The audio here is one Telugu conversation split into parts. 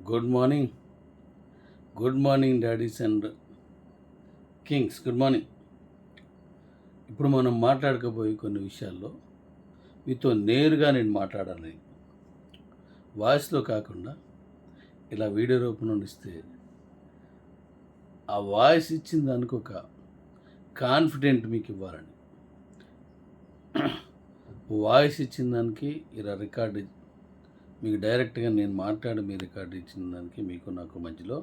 Good morning, good morning daddy's and Kings, good morning. ఇప్పుడు మనం మాట్లాడకపోయే కొన్ని విషయాల్లో మీతో నేరుగా నేను మాట్లాడాలి. వాయిస్లో కాకుండా ఇలా వీడియో రూపంలో ఇస్తే ఆ వాయిస్ ఇచ్చిన దానికి ఒక కాన్ఫిడెంట్ మీకు ఇవ్వాలని. వాయిస్ ఇచ్చిన దానికి ఇలా రికార్డు మీకు డైరెక్ట్గా నేను మాట్లాడి మీ రికార్డు ఇచ్చిన దానికి మీకు నాకు మధ్యలో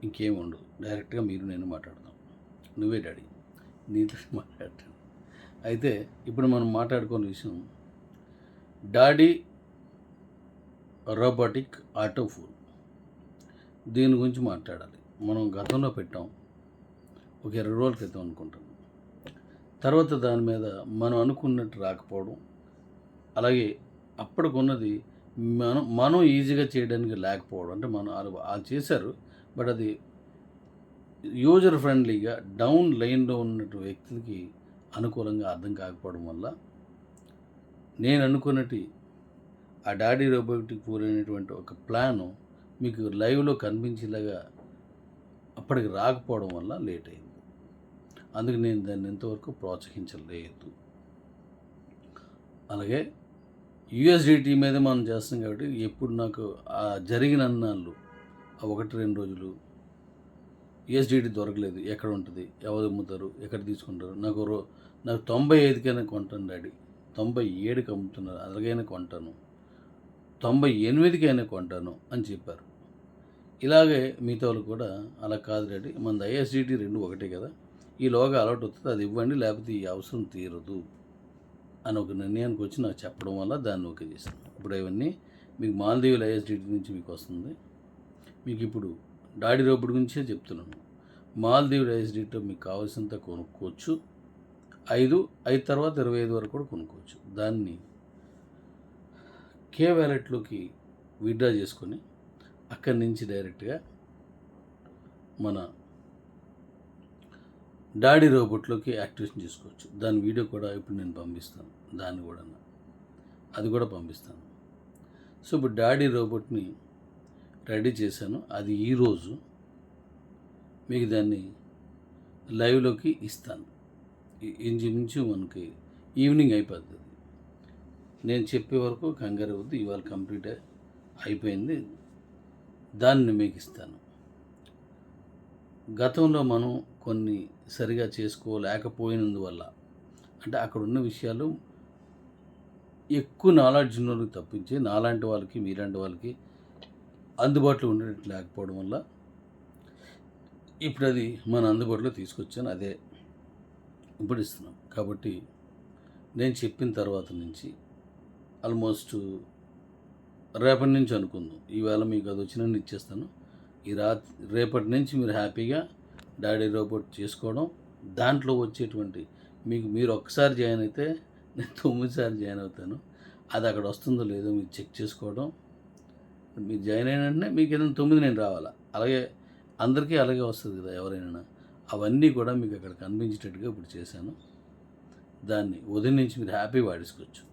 ఇంకేం ఉండదు. డైరెక్ట్గా మీరు నేను మాట్లాడదాం. నువ్వే డాడీ, నీతో మాట్లాడతాను. అయితే ఇప్పుడు మనం మాట్లాడుకున్న విషయం డాడీ రోబోటిక్ ఆటో ఫోన్. దీని గురించి మాట్లాడాలి. మనం గతంలో పెట్టాం, ఒక 20 రోజుల క్రితం అనుకుంటాను. తర్వాత దాని మీద మనం అనుకున్నట్టు రాకపోవడం, అలాగే అప్పటికున్నది మనం ఈజీగా చేయడానికి లేకపోవడం. అంటే మనం వాళ్ళు చేశారు, బట్ అది యూజర్ ఫ్రెండ్లీగా డౌన్ లైన్లో ఉన్నట్టు వ్యక్తికి అనుకూలంగా అర్థం కాకపోవడం వల్ల నేను అనుకున్నట్టు ఆ డాడీ రోబోటిక్ ఫోన్ అనేటువంటి ఒక ప్లాను మీకు లైవ్లో కనిపించేలాగా అప్పటికి రాకపోవడం వల్ల లేట్ అయింది. అందుకు నేను దాన్ని ఎంతవరకు ప్రోత్సహించలేదు. అలాగే యూఎస్డిటీ మీద మనం చేస్తాం కాబట్టి ఎప్పుడు నాకు ఆ జరిగిన అన్నాళ్ళు ఆ 1-2 రోజులు యూఎస్డిటీ దొరకలేదు. ఎక్కడ ఉంటుంది, ఎవరు అమ్ముతారు, ఎక్కడ తీసుకుంటారు, నాకు 95కైనా కొంటాను డాడీ, 97కి అమ్ముతున్నారు, అలాగైనా కొంటాను, 98కైనా కొంటాను అని చెప్పారు. ఇలాగే మిగతా వాళ్ళు కూడా అలా కాదు డాడీ, మన ఐఎస్డిటీ 2 ఒకటే కదా, ఈలోగా అలవాటు వస్తుంది, అది ఇవ్వండి, లేకపోతే ఈ అవసరం తీరదు అని ఒక నిర్ణయానికి వచ్చి నాకు చెప్పడం వల్ల దాన్ని ఓకే చేశాను. ఇప్పుడు ఇవన్నీ మీకు మాల్దీవుల ఐఎస్డిటీ నుంచి మీకు వస్తుంది. మీకు ఇప్పుడు డాడీ రోబోట్ గురించే చెప్తున్నాను. మాల్దీవుల ఐఎస్డిటీలో మీకు కావాల్సినంత కొనుక్కోవచ్చు. 5 తర్వాత 25 వరకు కూడా కొనుక్కోవచ్చు. దాన్ని కే వ్యాలెట్లోకి విత్డ్రా చేసుకొని అక్కడి నుంచి డైరెక్ట్గా మన డాడీ రోబోట్లోకి యాక్టివేషన్ చేసుకోవచ్చు. దాని వీడియో కూడా ఇప్పుడు నేను పంపిస్తాను. దాన్ని కూడా అది కూడా పంపిస్తాను. సో ఇప్పుడు డాడీ రోబోట్ని రెడీ చేశాను. అది ఈరోజు మీకు దాన్ని లైవ్లోకి ఇస్తాను. ఇంచుమించు మనకి ఈవినింగ్ అయిపోతుంది. నేను చెప్పే వరకు కంగారు వద్దు, ఇవాళ కంప్లీట్ అయిపోయింది. దాన్ని మీకు ఇస్తాను. గతంలో మనం కొన్ని సరిగా చేసుకోలేకపోయినందువల్ల, అంటే అక్కడ ఉన్న విషయాలు ఎక్కువ నాలెడ్జ్ ఉన్నోళ్ళకి తప్పించి నాలాంటి వాళ్ళకి మీలాంటి వాళ్ళకి అందుబాటులో ఉండేటట్టు లేకపోవడం వల్ల ఇప్పుడు అది మన అందుబాటులో తీసుకొచ్చాను. అదే ఇప్పుడు ఇస్తున్నాం. కాబట్టి నేను చెప్పిన తర్వాత నుంచి ఆల్మోస్ట్ రేపటి నుంచి అనుకుందాం, ఈవేళ మీకు అది వచ్చినట్టు ఇచ్చేస్తాను. రేపటి నుంచి మీరు హ్యాపీగా డాడీ రోబోట్ చేసుకోవడం, దాంట్లో వచ్చేటువంటి మీరు ఒక్కసారి జాయిన్ అయితే నేను 9 సార్లు జాయిన్ అవుతాను. అది అక్కడ వస్తుందో లేదో మీరు చెక్ చేసుకోవడం. మీరు జాయిన్ అయిన వెంటనే మీకు ఏదైనా 9 నేను రావాలా, అలాగే అందరికీ అలాగే వస్తుంది కదా ఎవరైనా. అవన్నీ కూడా మీకు అక్కడ కనిపించేటట్టుగా ఇప్పుడు చేశాను. దాన్ని ఉదయం నుంచి మీరు హ్యాపీ వాడేసుకోవచ్చు.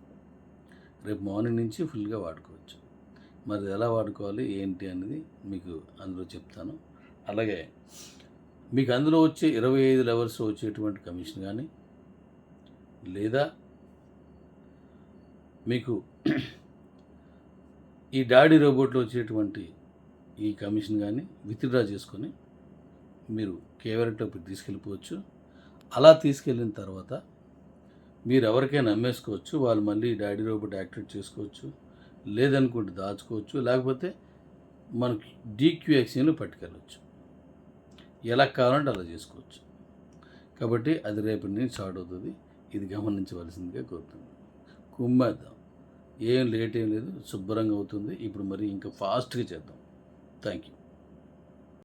రేపు మార్నింగ్ నుంచి ఫుల్గా వాడుకోవచ్చు. మరి ఎలా వాడుకోవాలి ఏంటి అనేది మీకు అందులో చెప్తాను. అలాగే మీకు అందులో వచ్చే 25 లెవెల్స్ వచ్చేటువంటి కమిషన్ కానీ, లేదా మీకు ఈ డాడీ రోబోట్లో వచ్చేటువంటి ఈ కమిషన్ కానీ విత్డ్రా చేసుకొని మీరు కేవరెట్లోకి తీసుకెళ్ళిపోవచ్చు. అలా తీసుకెళ్ళిన తర్వాత మీరు ఎవరికైనా అమ్మేసుకోవచ్చు. వాళ్ళు మళ్ళీ డాడీ రోబోట్ యాక్టివేట్ చేసుకోవచ్చు, లేదనుకుంటే దాచుకోవచ్చు, లేకపోతే మనకి DQXలో పట్టుకెళ్ళవచ్చు. ఎలా కావాలంటే అలా చేసుకోవచ్చు. కాబట్టి అది రేపటి నుంచి స్టార్ట్ అవుతుంది. ఇది గమనించవలసిందిగా కోరుతున్నాను. కుమ్మేద్దాం, ఏం లేట్ ఏం లేదు, శుభ్రంగా అవుతుంది. ఇప్పుడు మరి ఇంకా ఫాస్ట్గా చేద్దాం. Thank you.